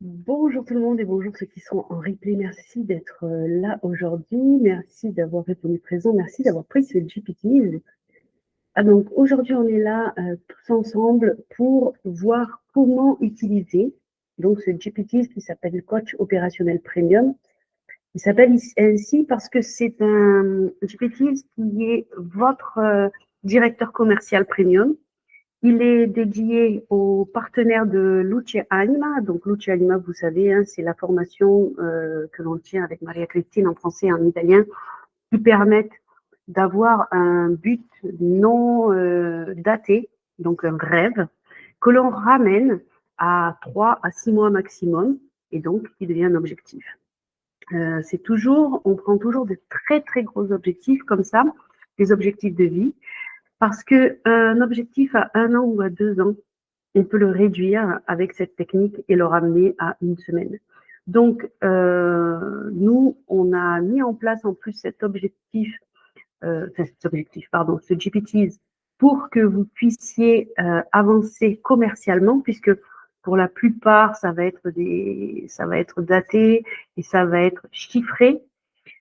Bonjour tout le monde et bonjour ceux qui sont en replay. Merci d'être là aujourd'hui. Merci d'avoir répondu présent. Merci d'avoir pris ce GPT. Donc aujourd'hui, on est là tous ensemble pour voir comment utiliser donc ce GPT qui s'appelle Coach Opérationnel Premium. Il s'appelle ainsi parce que c'est un GPT qui est votre directeur commercial premium. Il est dédié aux partenaires de Luce Anima. Donc, Luce Anima, vous savez, hein, c'est la formation que l'on tient avec Maria Christine en français et en italien, qui permettent d'avoir un but non daté, donc un rêve, que l'on ramène à 3 à 6 mois maximum, et donc qui devient un objectif. On prend toujours de très, très gros objectifs comme ça, des objectifs de vie, parce qu'un objectif à 1 an ou à 2 ans, on peut le réduire avec cette technique et le ramener à 1 semaine. Donc, nous, on a mis en place en plus ce GPT pour que vous puissiez avancer commercialement, puisque pour la plupart, ça va être daté et ça va être chiffré.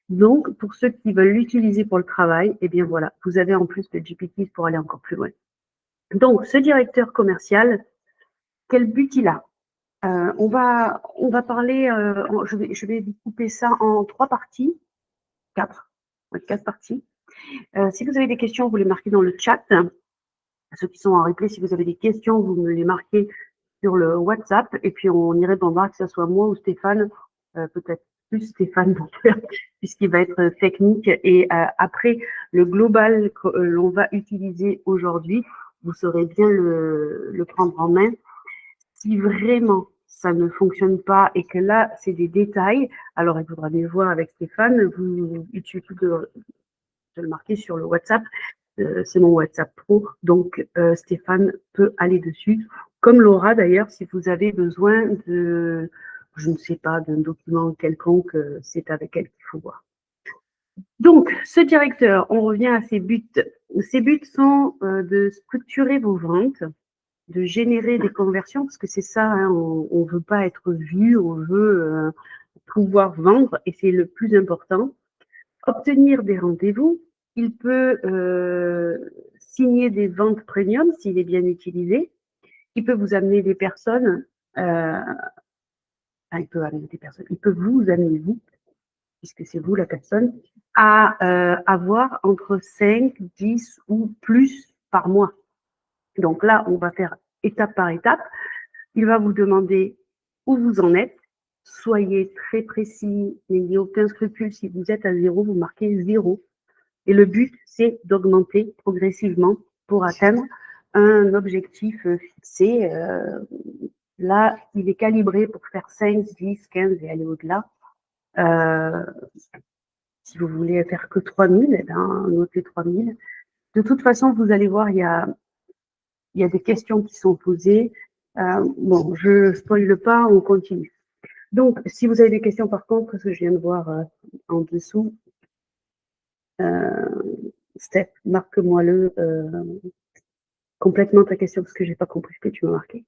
Donc, pour ceux qui veulent l'utiliser pour le travail, eh bien voilà, vous avez en plus le GPT pour aller encore plus loin. Donc, ce directeur commercial, quel but il a? On va parler, je vais découper ça en 3 parties, 4, 4 parties. Si vous avez des questions, vous les marquez dans le chat. Ceux qui sont en replay, si vous avez des questions, vous me les marquez sur le WhatsApp et puis on y répondra, que ce soit moi ou Stéphane, peut-être plus Stéphane puisqu'il va être technique. Et après, le global que l'on va utiliser aujourd'hui, vous saurez bien le prendre en main. Si vraiment ça ne fonctionne pas et que là, c'est des détails, alors il faudra bien voir avec Stéphane, il suffit de le marquer sur le WhatsApp. C'est mon WhatsApp pro, donc Stéphane peut aller dessus, comme Laura d'ailleurs, si vous avez besoin de, je ne sais pas, d'un document quelconque, c'est avec elle qu'il faut voir. Donc, ce directeur, on revient à ses buts. Ses buts sont de structurer vos ventes, de générer des conversions, parce que c'est ça, hein, on veut pas être vu, on veut pouvoir vendre, et c'est le plus important. Obtenir des rendez-vous, il peut signer des ventes premium s'il est bien utilisé. Il peut vous amener des personnes, il peut vous amener, vous, puisque c'est vous la personne, à avoir entre 5, 10 ou plus par mois. Donc là, on va faire étape par étape. Il va vous demander où vous en êtes. Soyez très précis, n'ayez aucun scrupule. Si vous êtes à 0, vous marquez 0. Et le but, c'est d'augmenter progressivement pour atteindre un objectif fixé. Là, il est calibré pour faire 5, 10, 15 et aller au-delà. Si vous voulez faire que 3000, eh bien, notez 3000. De toute façon, vous allez voir, il y a des questions qui sont posées. Bon, je ne spoile pas, on continue. Donc, si vous avez des questions, par contre, ce que je viens de voir en dessous, Steph, marque-moi-le complètement ta question parce que je n'ai pas compris ce que tu m'as marqué.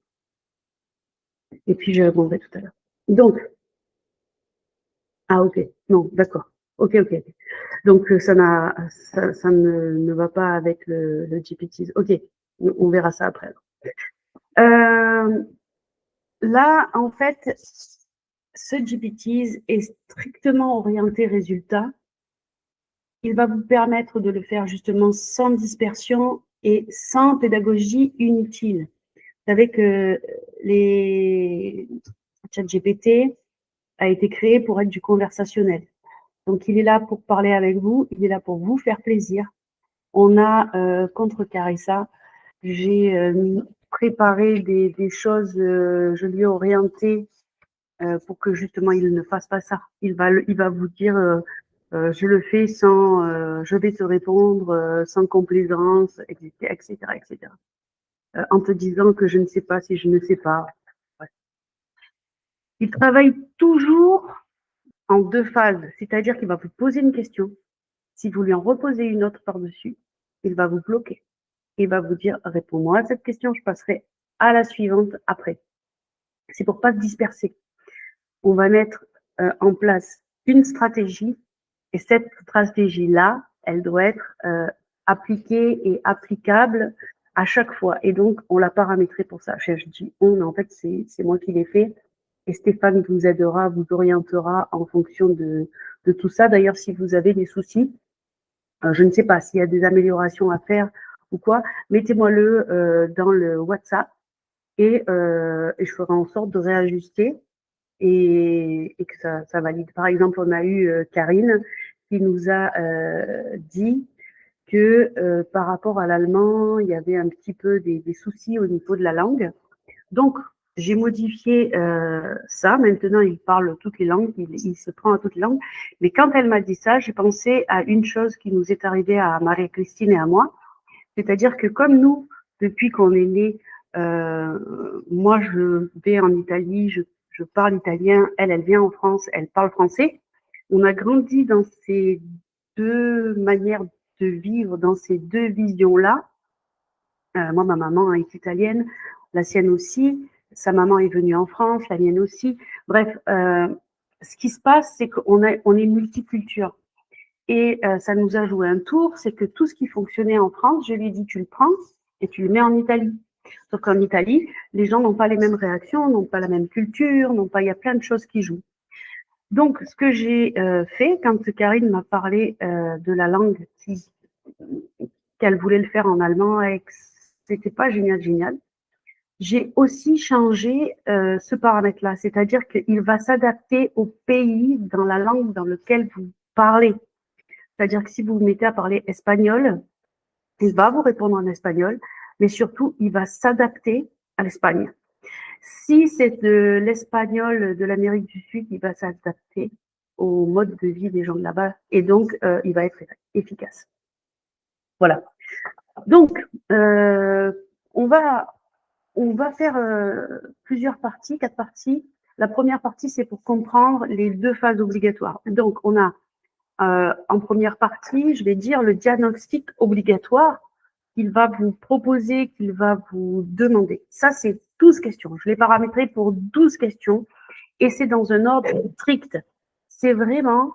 Et puis, je répondrai tout à l'heure. Donc, ok, non, d'accord. Ok. Donc, ça ne va pas avec le GPT. Ok, on verra ça après. Là, en fait, ce GPT est strictement orienté résultat. Il va vous permettre de le faire justement sans dispersion et sans pédagogie inutile. Vous savez que les ChatGPT a été créé pour être du conversationnel. Donc, il est là pour parler avec vous, il est là pour vous faire plaisir. On a contrecarré ça. J'ai préparé des choses, je lui ai orienté pour que justement il ne fasse pas ça. Il va vous dire je le fais sans, je vais te répondre sans complaisance, etc. En te disant que je ne sais pas si je ne sais pas. Ouais. Il travaille toujours en 2 phases, c'est-à-dire qu'il va vous poser une question. Si vous lui en reposez une autre par-dessus, il va vous bloquer. Il va vous dire réponds-moi à cette question, je passerai à la suivante après. C'est pour pas se disperser. on va mettre en place une stratégie et cette stratégie-là, elle doit être appliquée et applicable à chaque fois. Et donc, on l'a paramétré pour ça. Je dis on, mais en fait, c'est moi qui l'ai fait. Et Stéphane vous aidera, vous orientera en fonction de tout ça. D'ailleurs, si vous avez des soucis, je ne sais pas s'il y a des améliorations à faire ou quoi, mettez-moi-le dans le WhatsApp et je ferai en sorte de réajuster et que ça valide. Par exemple, on a eu Karine qui nous a dit que par rapport à l'allemand, il y avait un petit peu des soucis au niveau de la langue. Donc, j'ai modifié ça. Maintenant, il parle toutes les langues, il se prend à toutes les langues. Mais quand elle m'a dit ça, j'ai pensé à une chose qui nous est arrivée à Marie-Christine et à moi. C'est-à-dire que comme nous, depuis qu'on est né, moi, je vais en Italie, je parle italien, elle vient en France, elle parle français. On a grandi dans ces deux manières de vivre, dans ces deux visions-là. Moi, ma maman est italienne, la sienne aussi. Sa maman est venue en France, la mienne aussi. Bref, ce qui se passe, c'est qu'on est multiculture. Et ça nous a joué un tour, c'est que tout ce qui fonctionnait en France, je lui ai dit, tu le prends et tu le mets en Italie. Sauf qu'en Italie, les gens n'ont pas les mêmes réactions, n'ont pas la même culture, il y a plein de choses qui jouent. Donc, ce que j'ai fait, quand Karine m'a parlé de la langue, qu'elle voulait le faire en allemand et que c'était pas génial, j'ai aussi changé ce paramètre-là, c'est-à-dire qu'il va s'adapter au pays dans la langue dans laquelle vous parlez. C'est-à-dire que si vous vous mettez à parler espagnol, il va vous répondre en espagnol, mais surtout, il va s'adapter à l'Espagne. Si c'est de l'espagnol de l'Amérique du Sud, il va s'adapter au mode de vie des gens de là-bas et donc il va être efficace. Voilà. Donc, on va faire plusieurs parties, 4 parties. La première partie, c'est pour comprendre les 2 phases obligatoires. Donc, on a en première partie, je vais dire le diagnostic obligatoire qu'il va vous proposer, qu'il va vous demander. Ça, c'est 12 questions. Je l'ai paramétré pour 12 questions et c'est dans un ordre strict. C'est vraiment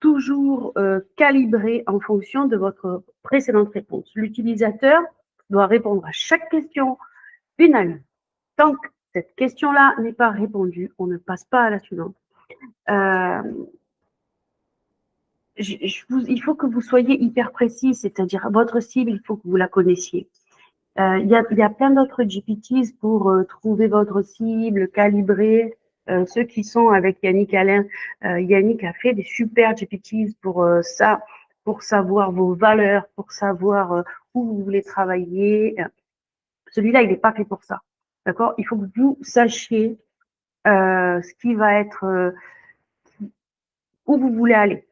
toujours calibré en fonction de votre précédente réponse. L'utilisateur doit répondre à chaque question finalement. Tant que cette question-là n'est pas répondue, on ne passe pas à la suivante. Il faut que vous soyez hyper précis, c'est-à-dire votre cible, il faut que vous la connaissiez. Il y a plein d'autres GPTs pour trouver votre cible, calibrer. Ceux qui sont avec Yannick Alain, Yannick a fait des super GPTs pour ça, pour savoir vos valeurs, pour savoir où vous voulez travailler. Celui-là, il n'est pas fait pour ça. D'accord? Il faut que vous sachiez ce qui va être, où vous voulez aller.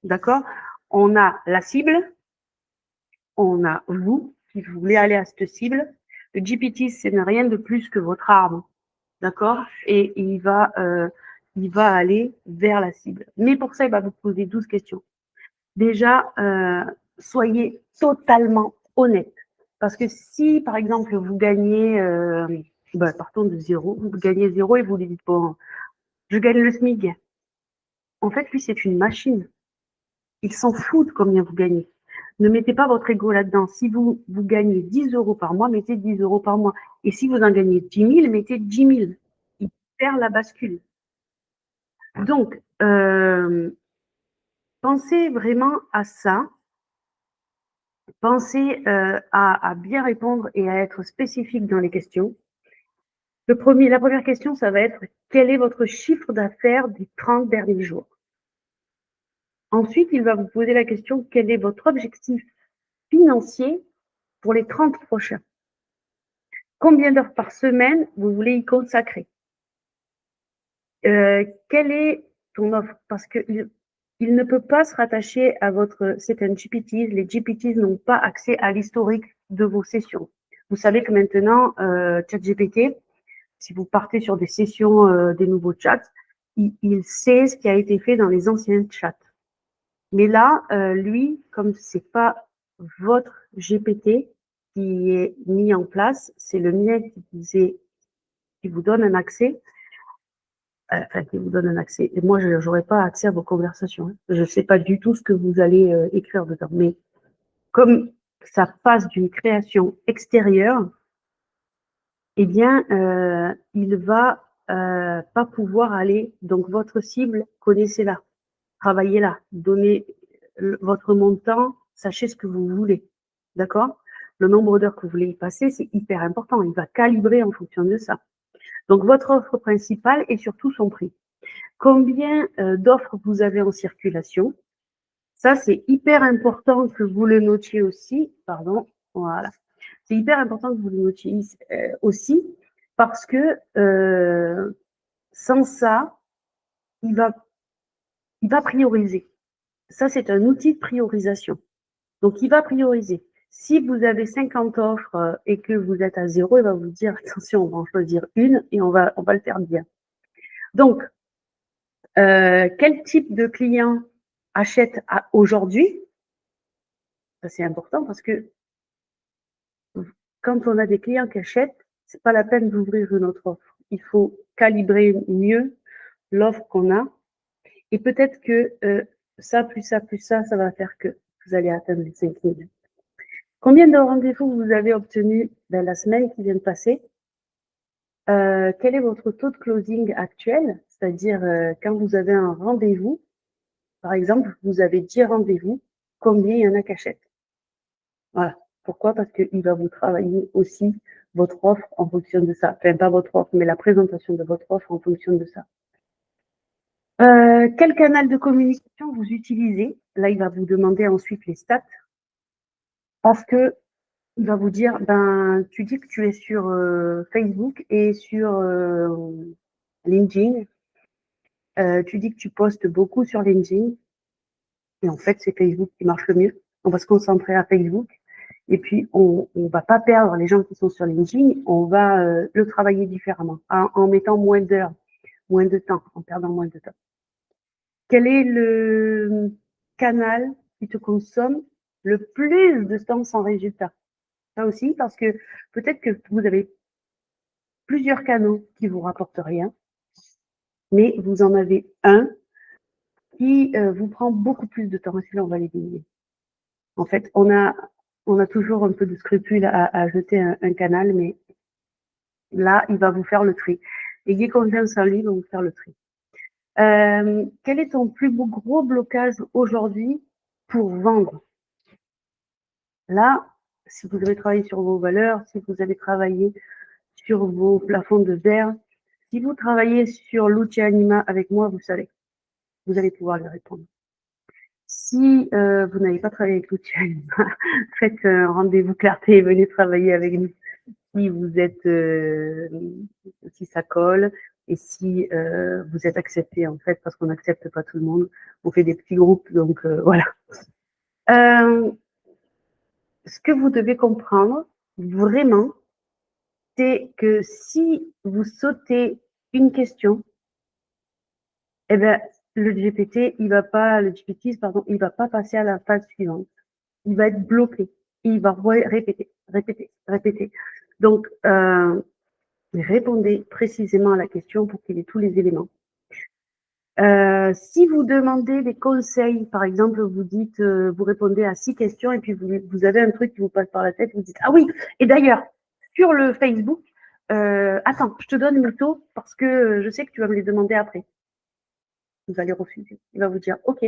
D'accord? On a la cible, on a vous qui voulez aller à cette cible. Le GPT, ce n'est rien de plus que votre arme. D'accord? Et il va aller vers la cible. Mais pour ça, il va vous poser 12 questions. Déjà, soyez totalement honnête. Parce que si, par exemple, vous gagnez, partons de 0, vous gagnez 0 et vous lui dites, bon, je gagne le SMIC. En fait, lui, c'est une machine. Il s'en fout de combien vous gagnez. Ne mettez pas votre ego là-dedans. Si vous gagnez 10 euros par mois, mettez 10 euros par mois. Et si vous en gagnez 10 000, mettez 10 000. Il perd la bascule. Donc, pensez vraiment à ça. Pensez à bien répondre et à être spécifique dans les questions. La première question, ça va être quel est votre chiffre d'affaires des 30 derniers jours? Ensuite, il va vous poser la question quel est votre objectif financier pour les 30 prochains? Combien d'heures par semaine vous voulez y consacrer? Quelle est ton offre? Parce qu'il ne peut pas se rattacher à votre... C'est un GPT. Les GPTs n'ont pas accès à l'historique de vos sessions. Vous savez que maintenant, ChatGPT, si vous partez sur des sessions des nouveaux chats, il sait ce qui a été fait dans les anciens chats. Mais là, lui, comme c'est pas votre GPT qui est mis en place, c'est le mien qui vous donne un accès. enfin, qui vous donne un accès. Et moi, je n'aurai pas accès à vos conversations. Hein. Je ne sais pas du tout ce que vous allez écrire dedans. Mais comme ça passe d'une création extérieure, eh bien, il va pas pouvoir aller. Donc, votre cible, connaissez-la, travaillez-la, donnez votre montant, sachez ce que vous voulez. D'accord? Le nombre d'heures que vous voulez y passer, c'est hyper important. Il va calibrer en fonction de ça. Donc, votre offre principale et surtout son prix. Combien d'offres vous avez en circulation? Ça, c'est hyper important que vous le notiez aussi. Pardon, voilà. C'est hyper important que vous le notiez aussi parce que sans ça, il va prioriser. Ça, c'est un outil de priorisation. Donc, il va prioriser. Si vous avez 50 offres et que vous êtes à 0, il va vous dire, attention, on va en choisir une et on va le faire bien. Donc, quel type de client achète aujourd'hui? Ça, c'est important parce que quand on a des clients qui achètent, c'est pas la peine d'ouvrir une autre offre. Il faut calibrer mieux l'offre qu'on a. Et peut-être que ça, plus ça, plus ça va faire que vous allez atteindre les 5 000. Combien de rendez-vous vous avez obtenus la semaine qui vient de passer? Quel est votre taux de closing actuel? C'est-à-dire, quand vous avez un rendez-vous, par exemple, vous avez 10 rendez-vous, combien il y en a qui achètent? Voilà. Pourquoi? Parce qu'il va vous travailler aussi votre offre en fonction de ça. Enfin, pas votre offre, mais la présentation de votre offre en fonction de ça. Quel canal de communication vous utilisez? Là, il va vous demander ensuite les stats. Parce que il va vous dire, ben, tu dis que tu es sur Facebook et sur LinkedIn. Tu dis que tu postes beaucoup sur LinkedIn. Et en fait, c'est Facebook qui marche le mieux. On va se concentrer à Facebook. Et puis, on va pas perdre les gens qui sont sur LinkedIn. On va le travailler différemment, en mettant moins d'heures, moins de temps, en perdant moins de temps. Quel est le canal qui te consomme le plus de temps sans résultat? Ça aussi, parce que peut-être que vous avez plusieurs canaux qui vous rapportent rien, mais vous en avez un qui vous prend beaucoup plus de temps. Et celui-là, on va l'éliminer. En fait, on a toujours un peu de scrupule à jeter un canal, mais là, il va vous faire le tri. Ayez confiance en lui, il va vous faire le tri. Quel est ton plus gros blocage aujourd'hui pour vendre? Là, si vous avez travaillé sur vos valeurs, si vous avez travaillé sur vos plafonds de verre, si vous travaillez sur l'outil Anima avec moi, vous savez, vous allez pouvoir lui répondre. Si vous n'avez pas travaillé avec l'outil Anima, faites un rendez-vous clarté et venez travailler avec nous. Si vous êtes, si ça colle et si vous êtes accepté en fait, parce qu'on n'accepte pas tout le monde, on fait des petits groupes, donc voilà. Ce que vous devez comprendre vraiment, c'est que si vous sautez une question, eh ben le GPT, il va pas passer à la phase suivante. Il va être bloqué. Il va répéter. Donc, répondez précisément à la question pour qu'il ait tous les éléments. Si vous demandez des conseils, par exemple, vous dites, vous répondez à 6 questions et puis vous avez un truc qui vous passe par la tête, vous dites, ah oui, et d'ailleurs, sur le Facebook, attends, je te donne mes taux parce que je sais que tu vas me les demander après. Vous allez refuser. Il va vous dire, ok,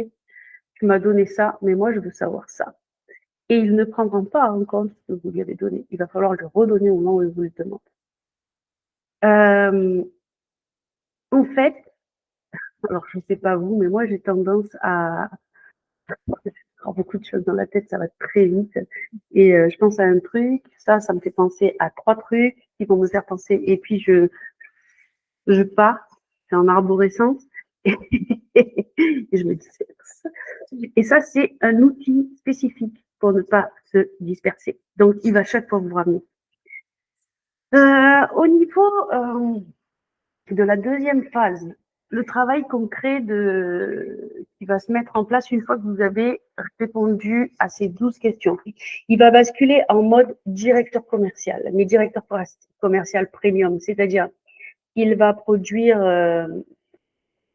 tu m'as donné ça, mais moi, je veux savoir ça. Et il ne prendra pas en compte ce que vous lui avez donné. Il va falloir le redonner au moment où il vous le demande. En fait, alors je ne sais pas vous, mais moi j'ai tendance à avoir beaucoup de choses dans la tête, ça va très vite. Et je pense à un truc, ça me fait penser à 3 trucs qui vont me faire penser. Et puis je pars, c'est en arborescence. Et je me dis, et ça, c'est un outil spécifique pour ne pas se disperser. Donc, il va chaque fois vous ramener. Au niveau de la deuxième phase, le travail concret qui va se mettre en place une fois que vous avez répondu à ces 12 questions. Il va basculer en mode directeur commercial, mais directeur commercial premium, c'est-à-dire il va produire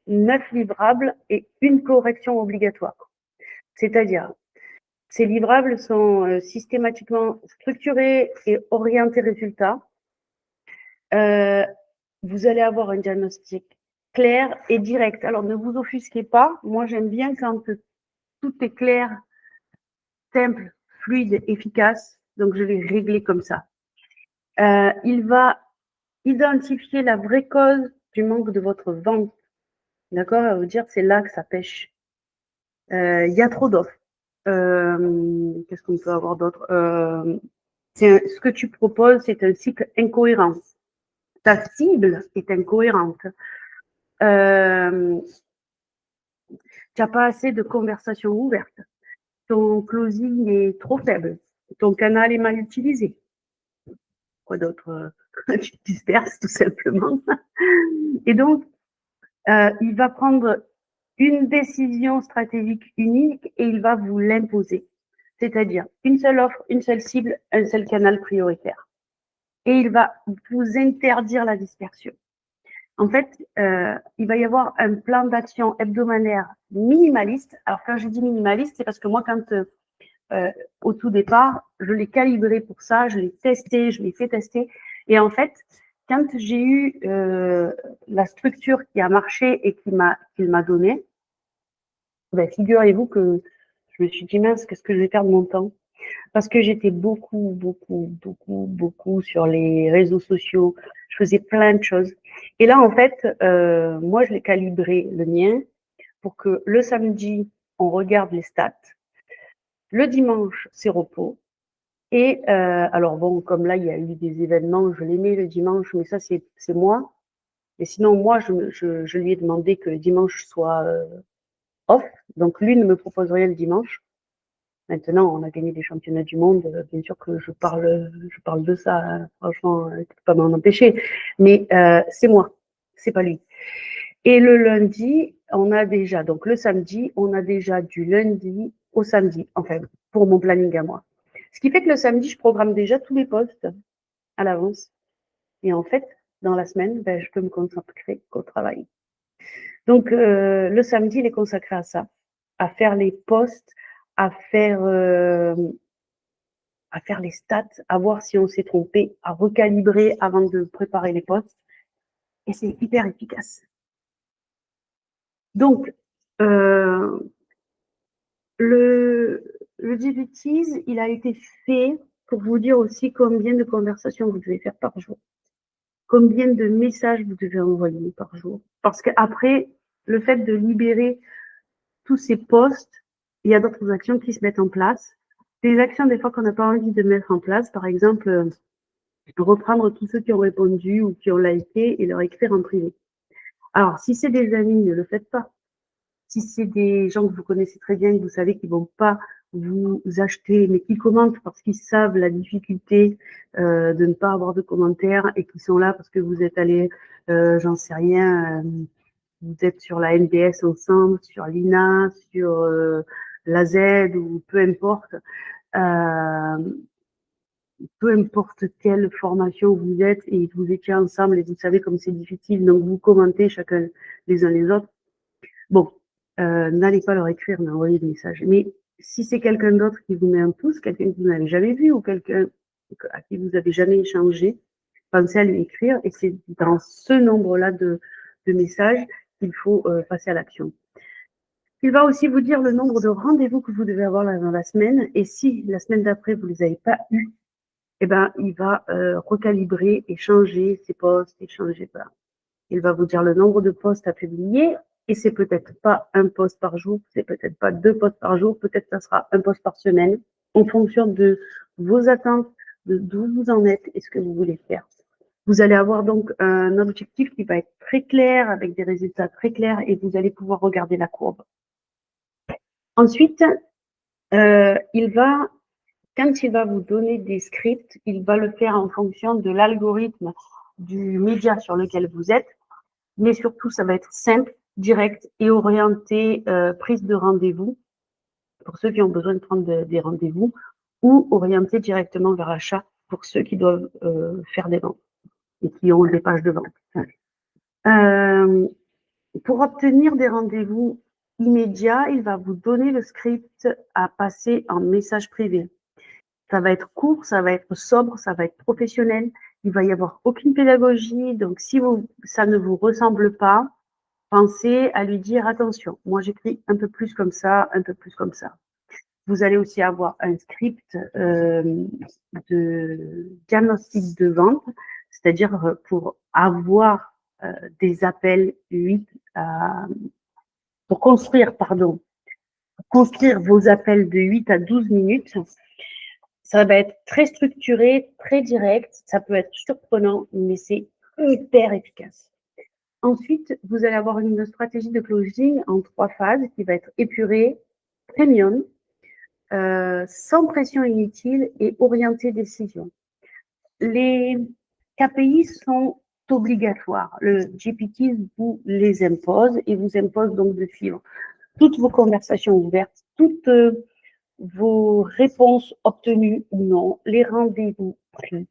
9 livrables et une correction obligatoire. C'est-à-dire, ces livrables sont systématiquement structurés et orientés résultats. Vous allez avoir un diagnostic clair et direct. Alors, ne vous offusquez pas. Moi, j'aime bien quand tout est clair, simple, fluide, efficace. Donc, je l'ai réglé comme ça. Il va identifier la vraie cause du manque de votre vente. D'accord? Ça veut dire c'est là que ça pêche. Il y a trop d'offres. Qu'est-ce qu'on peut avoir d'autre? Ce que tu proposes, c'est un cycle incohérent. Ta cible est incohérente. Tu n'as pas assez de conversations ouvertes. Ton closing est trop faible. Ton canal est mal utilisé. Quoi d'autre? Tu te disperses tout simplement. Et donc, il va prendre une décision stratégique unique et il va vous l'imposer. C'est-à-dire une seule offre, une seule cible, un seul canal prioritaire. Et il va vous interdire la dispersion. En fait, il va y avoir un plan d'action hebdomadaire minimaliste. Alors, quand je dis minimaliste, c'est parce que moi, quand au tout départ, je l'ai calibré pour ça, je l'ai testé, je l'ai fait tester. Et en fait, quand j'ai eu la structure qui a marché et qu'il m'a donné, ben, figurez-vous que je me suis dit, mince, qu'est-ce que je vais faire de mon temps? Parce que j'étais beaucoup sur les réseaux sociaux. Je faisais plein de choses. Et là, en fait, moi, je l'ai calibré, le mien, pour que le samedi, on regarde les stats. Le dimanche, c'est repos. Et alors bon, comme là, il y a eu des événements, je l'aimais le dimanche, mais ça, c'est moi. Et sinon, moi, je lui ai demandé que le dimanche soit off. Donc, lui ne me propose rien le dimanche. Maintenant, on a gagné des championnats du monde. Bien sûr que je parle de ça. Hein. Franchement, tu peux pas m'en empêcher. Mais c'est moi, c'est pas lui. Et le lundi, on a déjà, donc le samedi, on a déjà du lundi au samedi. Enfin, pour mon planning à moi. Ce qui fait que le samedi, je programme déjà tous mes postes à l'avance. Et en fait, dans la semaine, ben, je peux me concentrer qu'au travail. Donc, le samedi, il est consacré à ça, à faire les posts, à faire les stats, à voir si on s'est trompé, à recalibrer avant de préparer les posts. Et c'est hyper efficace. Donc, le DVTease, il a été fait pour vous dire aussi combien de conversations vous devez faire par jour, combien de messages vous devez envoyer par jour. Parce qu'après, le fait de libérer tous ces posts, il y a d'autres actions qui se mettent en place. Des actions, des fois, qu'on n'a pas envie de mettre en place. Par exemple, reprendre tous ceux qui ont répondu ou qui ont liké et leur écrire en privé. Alors, si c'est des amis, ne le faites pas. Si c'est des gens que vous connaissez très bien, que vous savez qu'ils vont pas vous acheter, mais qui commentent parce qu'ils savent la difficulté de ne pas avoir de commentaires et qui sont là parce que vous êtes allés, j'en sais rien, vous êtes sur la NBS ensemble, sur l'INA, sur la Z ou peu importe quelle formation vous êtes et vous étiez ensemble et vous savez comme c'est difficile, donc vous commentez chacun les uns les autres. Bon, n'allez pas leur écrire, mais envoyez des messages. Mais si c'est quelqu'un d'autre qui vous met un pouce, quelqu'un que vous n'avez jamais vu ou quelqu'un à qui vous avez jamais échangé, pensez à lui écrire et c'est dans ce nombre-là de messages qu'il faut passer à l'action. Il va aussi vous dire le nombre de rendez-vous que vous devez avoir dans la semaine et si la semaine d'après vous les avez pas eus, eh ben, il va recalibrer et changer ses posts et changer. Voilà. Il va vous dire le nombre de posts à publier et c'est peut-être pas un post par jour, c'est peut-être pas 2 posts par jour, peut-être ça sera un post par semaine en fonction de vos attentes, d'où vous en êtes et ce que vous voulez faire. Vous allez avoir donc un objectif qui va être très clair avec des résultats très clairs et vous allez pouvoir regarder la courbe. Ensuite, quand il va vous donner des scripts, il va le faire en fonction de l'algorithme du média sur lequel vous êtes, mais surtout, ça va être simple, direct et orienté prise de rendez-vous pour ceux qui ont besoin de prendre des rendez-vous ou orienté directement vers l'achat pour ceux qui doivent faire des ventes et qui ont des pages de vente. Pour obtenir des rendez-vous immédiats, il va vous donner le script à passer en message privé. Ça va être court, ça va être sobre, ça va être professionnel. Il va y avoir aucune pédagogie. Donc, si ça ne vous ressemble pas, pensez à lui dire attention. Moi, j'écris un peu plus comme ça, un peu plus comme ça. Vous allez aussi avoir un script de diagnostic de vente, c'est-à-dire pour avoir des appels 8 à, pour construire vos appels de 8 à 12 minutes. Ça va être très structuré, très direct. Ça peut être surprenant, mais c'est hyper efficace. Ensuite, vous allez avoir une stratégie de closing en 3 phases qui va être épurée, premium, sans pression inutile et orientée décision. Les KPI sont obligatoires. Le GPT vous les impose et vous impose donc de suivre toutes vos conversations ouvertes, toutes vos réponses obtenues ou non, les rendez-vous pris,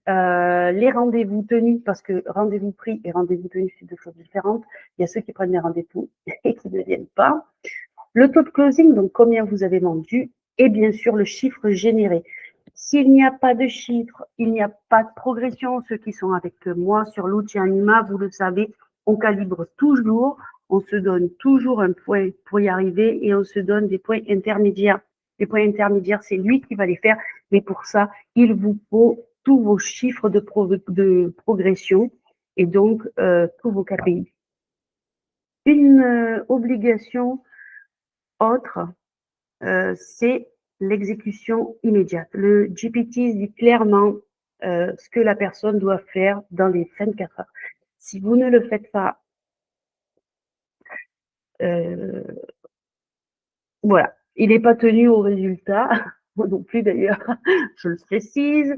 les rendez-vous tenus, parce que rendez-vous pris et rendez-vous tenus, c'est 2 choses différentes. Il y a ceux qui prennent des rendez-vous et qui ne viennent pas. Le taux de closing, donc combien vous avez vendu, et bien sûr le chiffre généré. S'il n'y a pas de chiffre, il n'y a pas de progression. Ceux qui sont avec moi sur l'outil Anima, vous le savez, on calibre toujours, on se donne toujours un point pour y arriver et on se donne des points intermédiaires. Les points intermédiaires, c'est lui qui va les faire, mais pour ça, il vous faut tous vos chiffres de progression et donc tous vos KPI. Une obligation autre, c'est l'exécution immédiate. Le GPT dit clairement ce que la personne doit faire dans les 24 heures. Si vous ne le faites pas, voilà, il n'est pas tenu au résultat, moi non plus d'ailleurs, je le précise.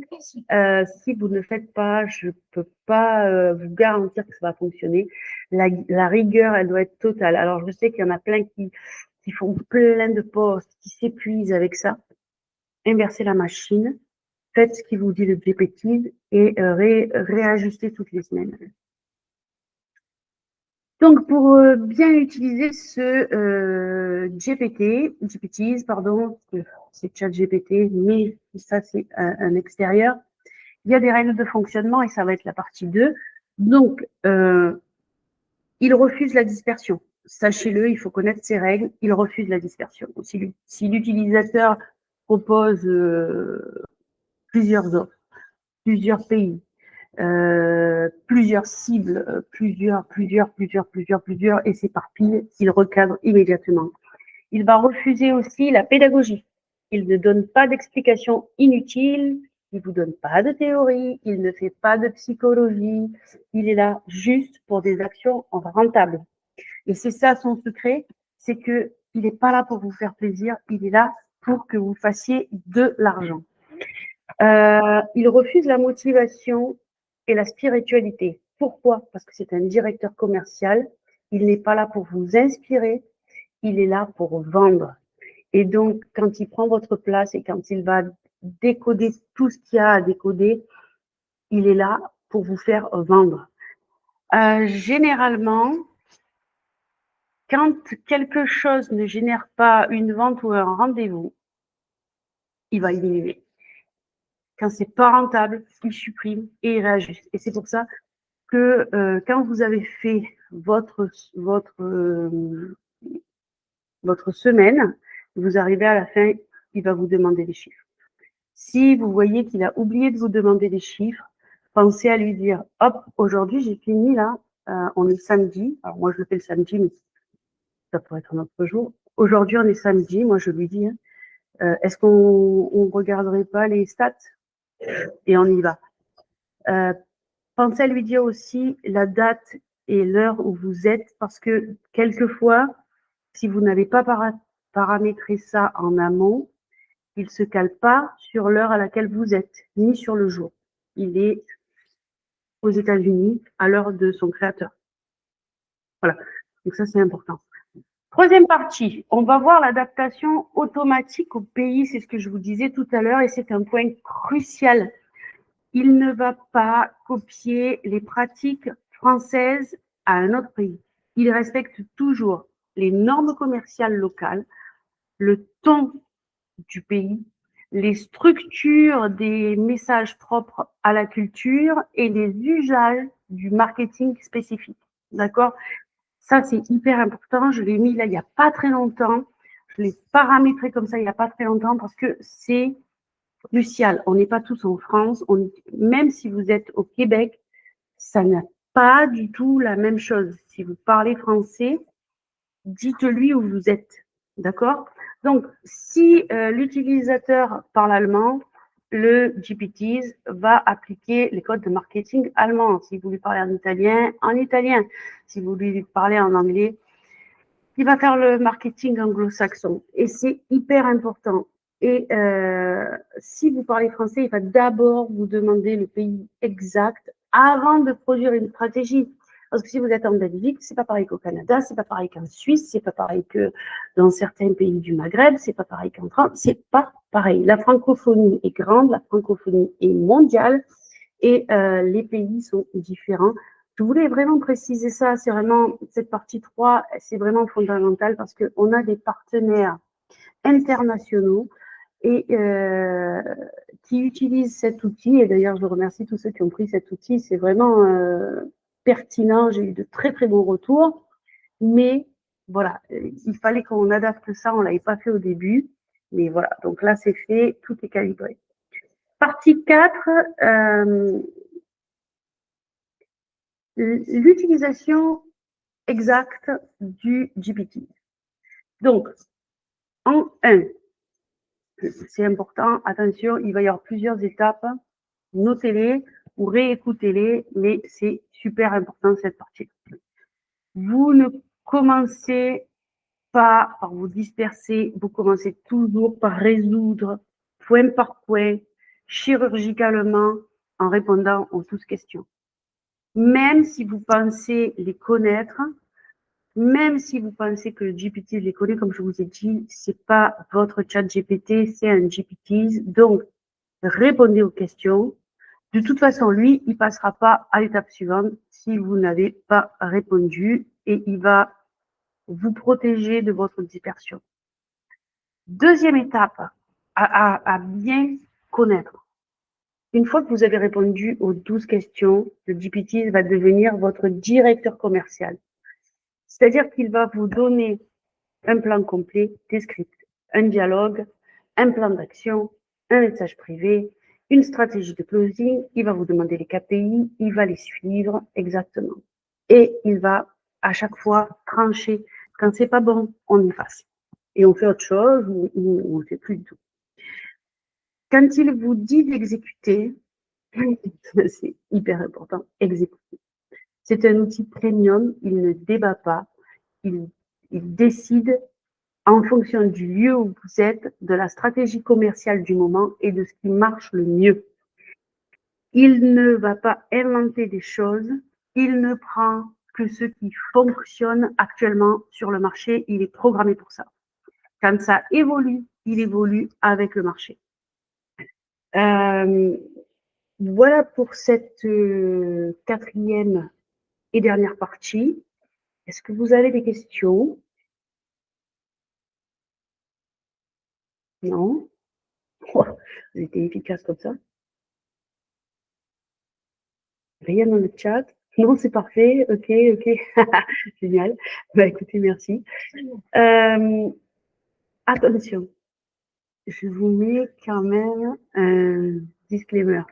Si vous ne le faites pas, je ne peux pas vous garantir que ça va fonctionner. La rigueur, elle doit être totale. Alors, je sais qu'il y en a plein qui font plein de posts, qui s'épuisent avec ça. Inversez la machine, faites ce qui vous dit le GPT et réajustez toutes les semaines. Donc, pour bien utiliser ce GPTs, pardon, c'est ChatGPT, mais ça, c'est un extérieur. Il y a des règles de fonctionnement et ça va être la partie 2. Donc, il refuse la dispersion. Sachez-le, il faut connaître ces règles. Il refuse la dispersion. Si l'utilisateur propose plusieurs offres, plusieurs pays, plusieurs cibles, plusieurs, et s'éparpille, il recadre immédiatement. Il va refuser aussi la pédagogie. Il ne donne pas d'explications inutiles, il ne vous donne pas de théorie, il ne fait pas de psychologie, il est là juste pour des actions rentables. Et c'est ça son secret, c'est qu'il n'est pas là pour vous faire plaisir, il est là pour que vous fassiez de l'argent. Il refuse la motivation et la spiritualité. Pourquoi? Parce que c'est un directeur commercial. Il n'est pas là pour vous inspirer, il est là pour vendre. Et donc, quand il prend votre place et quand il va décoder tout ce qu'il y a à décoder, il est là pour vous faire vendre. Généralement, quand quelque chose ne génère pas une vente ou un rendez-vous, il va éliminer. Quand c'est pas rentable, il supprime et il réajuste. Et c'est pour ça que quand vous avez fait votre semaine, vous arrivez à la fin, il va vous demander des chiffres. Si vous voyez qu'il a oublié de vous demander des chiffres, pensez à lui dire, hop, aujourd'hui j'ai fini là, on est samedi, alors moi je le fais le samedi, mais ça pourrait être un autre jour. Aujourd'hui on est samedi, moi je lui dis, est-ce qu'on regarderait pas les stats? Et on y va. Pensez à lui dire aussi la date et l'heure où vous êtes, parce que quelquefois, si vous n'avez pas paramétré ça en amont, il ne se cale pas sur l'heure à laquelle vous êtes, ni sur le jour. Il est aux États-Unis à l'heure de son créateur. Voilà, donc ça c'est important. Troisième partie, on va voir l'adaptation automatique au pays, c'est ce que je vous disais tout à l'heure, et c'est un point crucial. Il ne va pas copier les pratiques françaises à un autre pays. il respecte toujours les normes commerciales locales, le ton du pays, les structures des messages propres à la culture et les usages du marketing spécifique. D'accord? Ça, c'est hyper important. Je l'ai mis là il n'y a pas très longtemps. Je l'ai paramétré comme ça il n'y a pas très longtemps parce que c'est crucial. On n'est pas tous en France. Même si vous êtes au Québec, ça n'a pas du tout la même chose. Si vous parlez français, dites-lui où vous êtes. D'accord? Donc, si l'utilisateur parle allemand, le GPT va appliquer les codes de marketing allemand. Si vous lui parlez en italien. Si vous lui parlez en anglais, il va faire le marketing anglo-saxon. Et c'est hyper important. Et si vous parlez français, il va d'abord vous demander le pays exact avant de produire une stratégie. Parce que si vous êtes en Belgique, c'est pas pareil qu'au Canada, c'est pas pareil qu'en Suisse, c'est pas pareil que dans certains pays du Maghreb, c'est pas pareil qu'en France, c'est pas pareil. La francophonie est grande, la francophonie est mondiale et les pays sont différents. Je voulais vraiment préciser ça, c'est vraiment, cette partie 3, c'est vraiment fondamental parce qu'on a des partenaires internationaux et qui utilisent cet outil. Et d'ailleurs, je remercie tous ceux qui ont pris cet outil. C'est vraiment pertinent. J'ai eu de très, très bons retours. Mais voilà, il fallait qu'on adapte ça. On ne l'avait pas fait au début. Mais voilà, donc là, c'est fait. Tout est calibré. Partie 4, l'utilisation exacte du GPT. Donc, en 1, c'est important, attention, il va y avoir plusieurs étapes, notez-les ou réécoutez-les, mais c'est super important cette partie. Vous ne commencez pas par vous disperser, vous commencez toujours par résoudre point par point, chirurgicalement, en répondant aux 12 questions. Même si vous pensez les connaître, même si vous pensez que le GPT les connaît, comme je vous ai dit, c'est pas votre chat GPT, c'est un GPT. Donc, répondez aux questions. De toute façon, lui, il passera pas à l'étape suivante si vous n'avez pas répondu et il va vous protéger de votre dispersion. Deuxième étape à bien connaître. Une fois que vous avez répondu aux 12 questions, le GPT va devenir votre directeur commercial. C'est-à-dire qu'il va vous donner un plan complet, des scripts, un dialogue, un plan d'action, un message privé, une stratégie de closing, il va vous demander les KPI, il va les suivre exactement. Et il va à chaque fois trancher. Quand c'est pas bon, on efface. Et on fait autre chose ou on ne fait plus du tout. Quand il vous dit d'exécuter, c'est hyper important, exécuter. C'est un outil premium, il ne débat pas, il décide en fonction du lieu où vous êtes, de la stratégie commerciale du moment et de ce qui marche le mieux. Il ne va pas inventer des choses, il ne prend que ce qui fonctionne actuellement sur le marché, il est programmé pour ça. Quand ça évolue, il évolue avec le marché. Voilà pour cette quatrième et dernière partie. Est-ce que vous avez des questions? Non? Oh, vous étiez efficace comme ça. Rien dans le chat. Non, c'est parfait. Ok, ok. Génial. Bah, écoutez, merci. Attention, je vous mets quand même un disclaimer.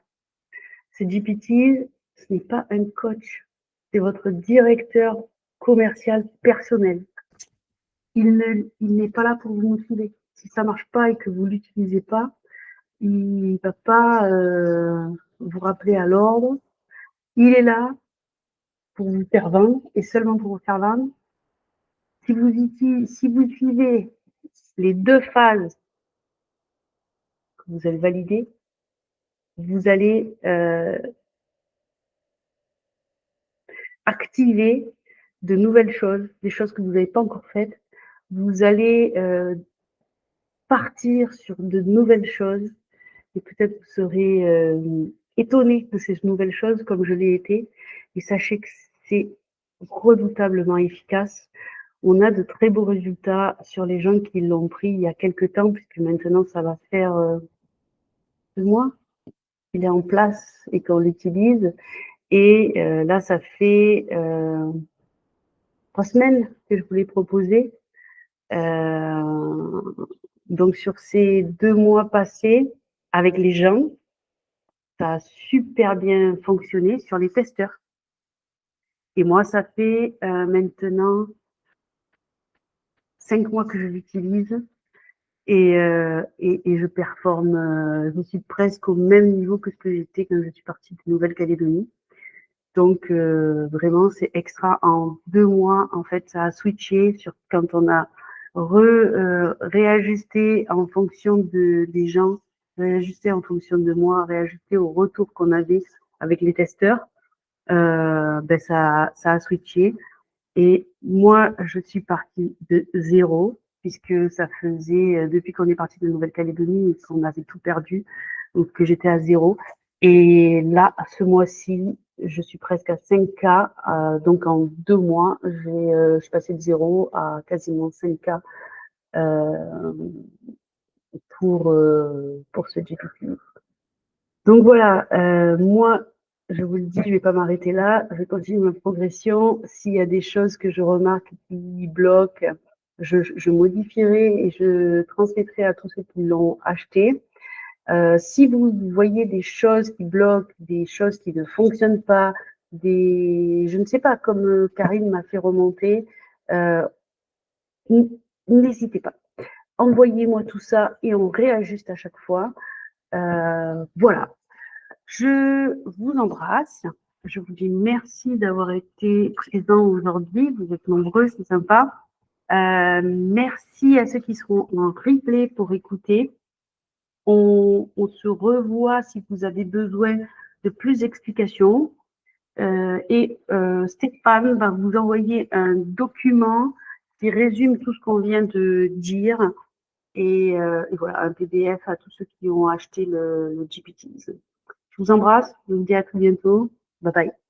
Ce GPT, ce n'est pas un coach. C'est votre directeur commercial personnel. Il n'est pas là pour vous motiver. Si ça marche pas et que vous l'utilisez pas, il ne va pas vous rappeler à l'ordre. Il est là pour vous faire vendre et seulement pour vous faire vendre. Si vous suivez les 2 phases que vous allez valider, vous allez activer de nouvelles choses, des choses que vous n'avez pas encore faites. Vous allez partir sur de nouvelles choses et peut-être vous serez étonné de ces nouvelles choses comme je l'ai été. Et sachez que c'est redoutablement efficace. On a de très beaux résultats sur les gens qui l'ont pris il y a quelques temps, puisque maintenant ça va faire 2 mois qu'il est en place et qu'on l'utilise. Et là, ça fait 3 semaines que je vous l'ai proposé. Donc sur ces 2 mois passés avec les gens, ça a super bien fonctionné sur les testeurs. Et moi, ça fait maintenant 5 mois que je l'utilise et je performe, je suis presque au même niveau que ce que j'étais quand je suis partie de Nouvelle-Calédonie. Donc vraiment, c'est extra. En 2 mois, en fait, ça a switché sur quand on a réajusté en fonction des gens, réajusté en fonction de moi, réajusté au retour qu'on avait avec les testeurs. Ben ça a switché. Et moi, je suis partie de zéro, puisque ça faisait, depuis qu'on est parti de Nouvelle-Calédonie, qu'on avait tout perdu, donc que j'étais à zéro. Et là, ce mois-ci, je suis presque à 5K. Donc en 2 mois, je suis passée de zéro à quasiment 5K pour ce GPT. Donc voilà, moi, je vous le dis, je vais pas m'arrêter là, je continue ma progression. S'il y a des choses que je remarque qui bloquent, je modifierai et je transmettrai à tous ceux qui l'ont acheté. Si vous voyez des choses qui bloquent, des choses qui ne fonctionnent pas, je ne sais pas, comme Karine m'a fait remonter, n'hésitez pas. Envoyez-moi tout ça et on réajuste à chaque fois. Voilà. Je vous embrasse. Je vous dis merci d'avoir été présents aujourd'hui. Vous êtes nombreux, c'est sympa. Merci à ceux qui seront en replay pour écouter. On se revoit si vous avez besoin de plus d'explications. Stéphane va vous envoyer un document qui résume tout ce qu'on vient de dire et voilà, un PDF à tous ceux qui ont acheté le GPT. Je vous embrasse, je vous dis à très bientôt. Bye bye.